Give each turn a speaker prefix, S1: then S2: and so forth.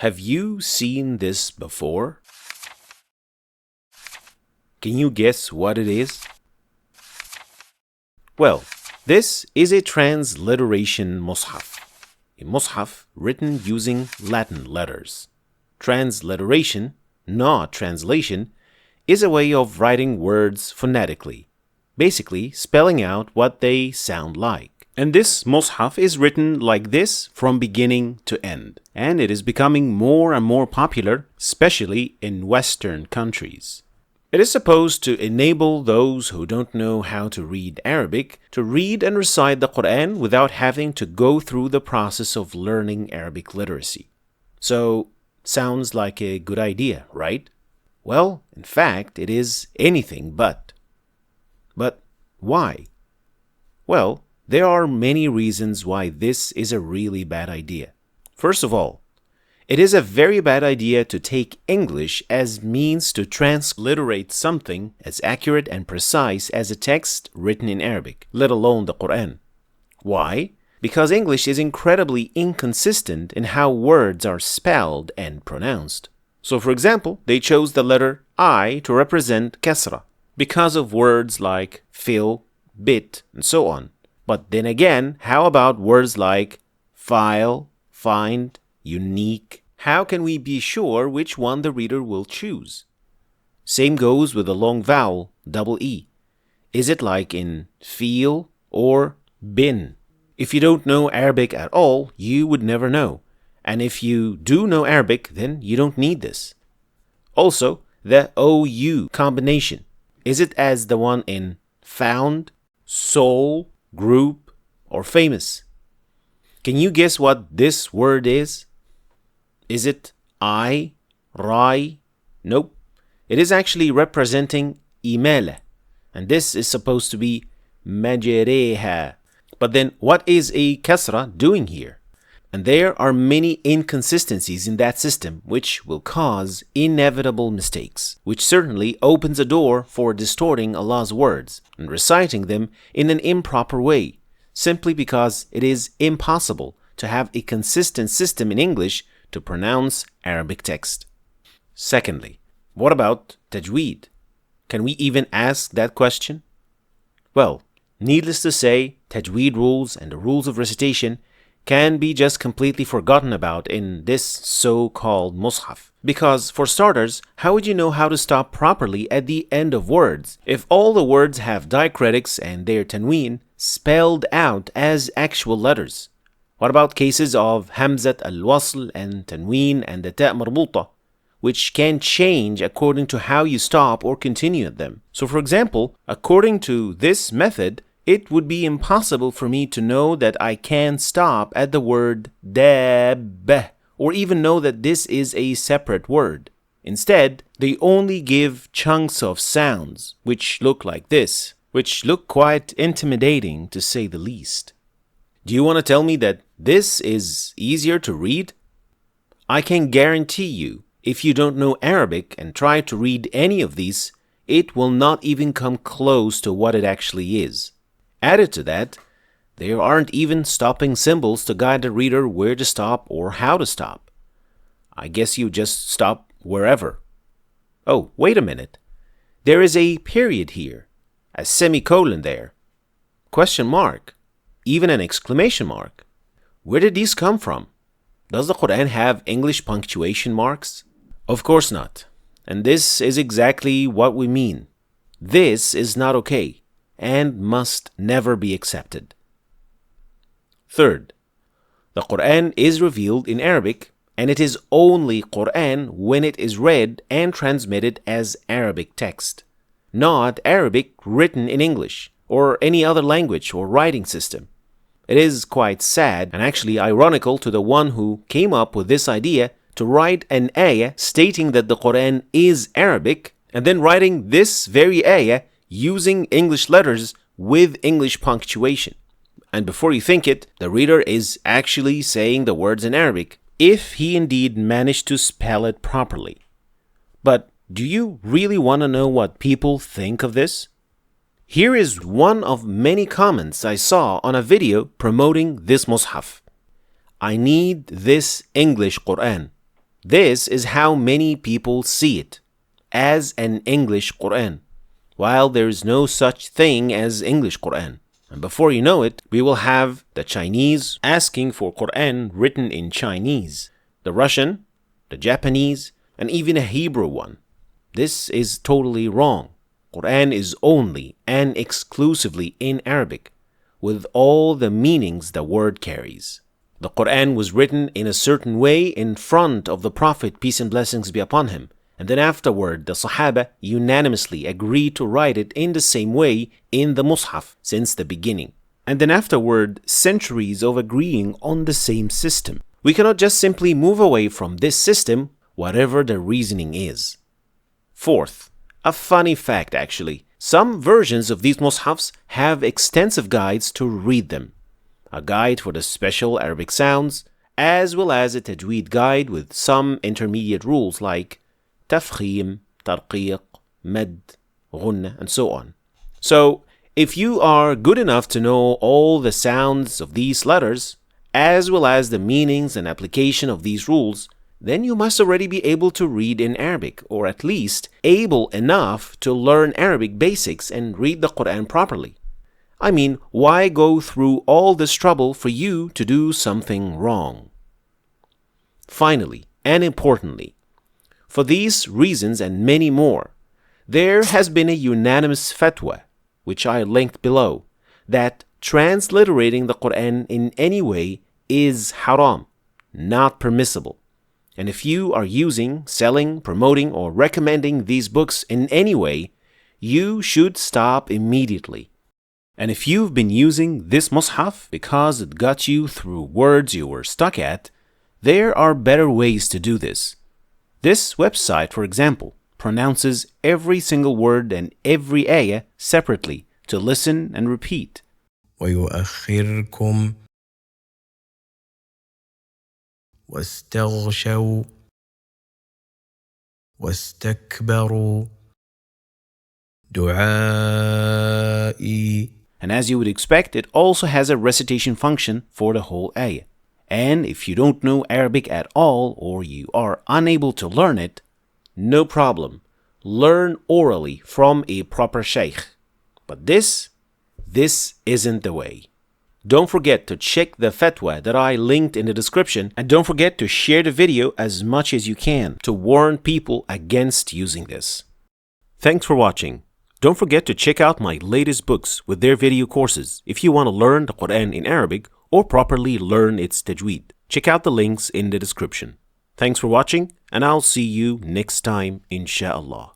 S1: Have you seen this before? Can you guess what it is? Well, this is a transliteration mushaf. A mushaf written using Latin letters. Transliteration, not translation, is a way of writing words phonetically, basically spelling out what they sound like. And this mushaf is written like this from beginning to end. And it is becoming more and more popular, especially in Western countries. It is supposed to enable those who don't know how to read Arabic to read and recite the Qur'an without having to go through the process of learning Arabic literacy. So, sounds like a good idea, right? Well, in fact, it is anything but. But why? Well, there are many reasons why this is a really bad idea. First of all, it is a very bad idea to take English as means to transliterate something as accurate and precise as a text written in Arabic, let alone the Qur'an. Why? Because English is incredibly inconsistent in how words are spelled and pronounced. So for example, they chose the letter I to represent kasra because of words like fill, bit, and so on. But then again, how about words like file, find, unique? How can we be sure which one the reader will choose? Same goes with the long vowel, double E. Is it like in feel or bin? If you don't know Arabic at all, you would never know. And if you do know Arabic, then you don't need this. Also, the OU combination. Is it as the one in found, soul, group, or famous? Can you guess what this word is? Is it I, rai? Nope. It is actually representing imala, and this is supposed to be majereha. But then what is a kasra doing here? And there are many inconsistencies in that system which will cause inevitable mistakes, which certainly opens a door for distorting Allah's words and reciting them in an improper way, simply because it is impossible to have a consistent system in English to pronounce Arabic text. Secondly, what about Tajweed? Can we even ask that question? Well, needless to say, Tajweed rules and the rules of recitation can be just completely forgotten about in this so-called mushaf. Because, for starters, how would you know how to stop properly at the end of words if all the words have diacritics and their tanween spelled out as actual letters? What about cases of hamzat al-wasl and tanween and the ta' marbuta, which can change according to how you stop or continue at them? So for example, according to this method, it would be impossible for me to know that I can stop at the word dab, or even know that this is a separate word. Instead, they only give chunks of sounds, which look like this, which look quite intimidating to say the least. Do you want to tell me that this is easier to read? I can guarantee you, if you don't know Arabic and try to read any of these, it will not even come close to what it actually is. Added to that, there aren't even stopping symbols to guide the reader where to stop or how to stop. I guess you just stop wherever. Oh, wait a minute. There is a period here, a semicolon there, question mark, even an exclamation mark. Where did these come from? Does the Qur'an have English punctuation marks? Of course not. And this is exactly what we mean. This is not okay and must never be accepted. Third, the Qur'an is revealed in Arabic, and it is only Qur'an when it is read and transmitted as Arabic text, not Arabic written in English or any other language or writing system. It is quite sad and actually ironical to the one who came up with this idea to write an ayah stating that the Qur'an is Arabic and then writing this very ayah using English letters with English punctuation. And before you think it, the reader is actually saying the words in Arabic, if he indeed managed to spell it properly. But do you really want to know what people think of this? Here is one of many comments I saw on a video promoting this mushaf. I need this English Qur'an. This is how many people see it, as an English Qur'an, while there is no such thing as English Qur'an. And before you know it, we will have the Chinese asking for Qur'an written in Chinese, the Russian, the Japanese, and even a Hebrew one. This is totally wrong. Qur'an is only and exclusively in Arabic, with all the meanings the word carries. The Qur'an was written in a certain way in front of the Prophet, peace and blessings be upon him, and then afterward the Sahaba unanimously agreed to write it in the same way in the Mushaf since the beginning. And then afterward, centuries of agreeing on the same system. We cannot just simply move away from this system, whatever the reasoning is. Fourth, a funny fact actually. Some versions of these mushafs have extensive guides to read them. A guide for the special Arabic sounds, as well as a Tajweed guide with some intermediate rules like tafkhim, tarqiq, mad, ghunna, and so on. So, if you are good enough to know all the sounds of these letters, as well as the meanings and application of these rules, then you must already be able to read in Arabic, or at least able enough to learn Arabic basics and read the Qur'an properly. I mean, why go through all this trouble for you to do something wrong? Finally, and importantly, for these reasons and many more, there has been a unanimous fatwa, which I linked below, that transliterating the Qur'an in any way is haram, not permissible. And if you are using, selling, promoting, or recommending these books in any way, you should stop immediately. And if you've been using this mushaf because it got you through words you were stuck at, there are better ways to do this. This website, for example, pronounces every single word and every ayah separately to listen and repeat.
S2: ويؤخركم واستغشوا واستكبروا دعائي.
S1: And as you would expect, it also has a recitation function for the whole ayah. And if you don't know Arabic at all, or you are unable to learn it, no problem. Learn orally from a proper sheikh. But this isn't the way. Don't forget to check the fatwa that I linked in the description, and don't forget to share the video as much as you can to warn people against using this. Thanks for watching. Don't forget to check out my latest books with their video courses if you want to learn the Qur'an in Arabic or properly learn its Tajweed. Check out the links in the description. Thanks for watching, and I'll see you next time, inshallah.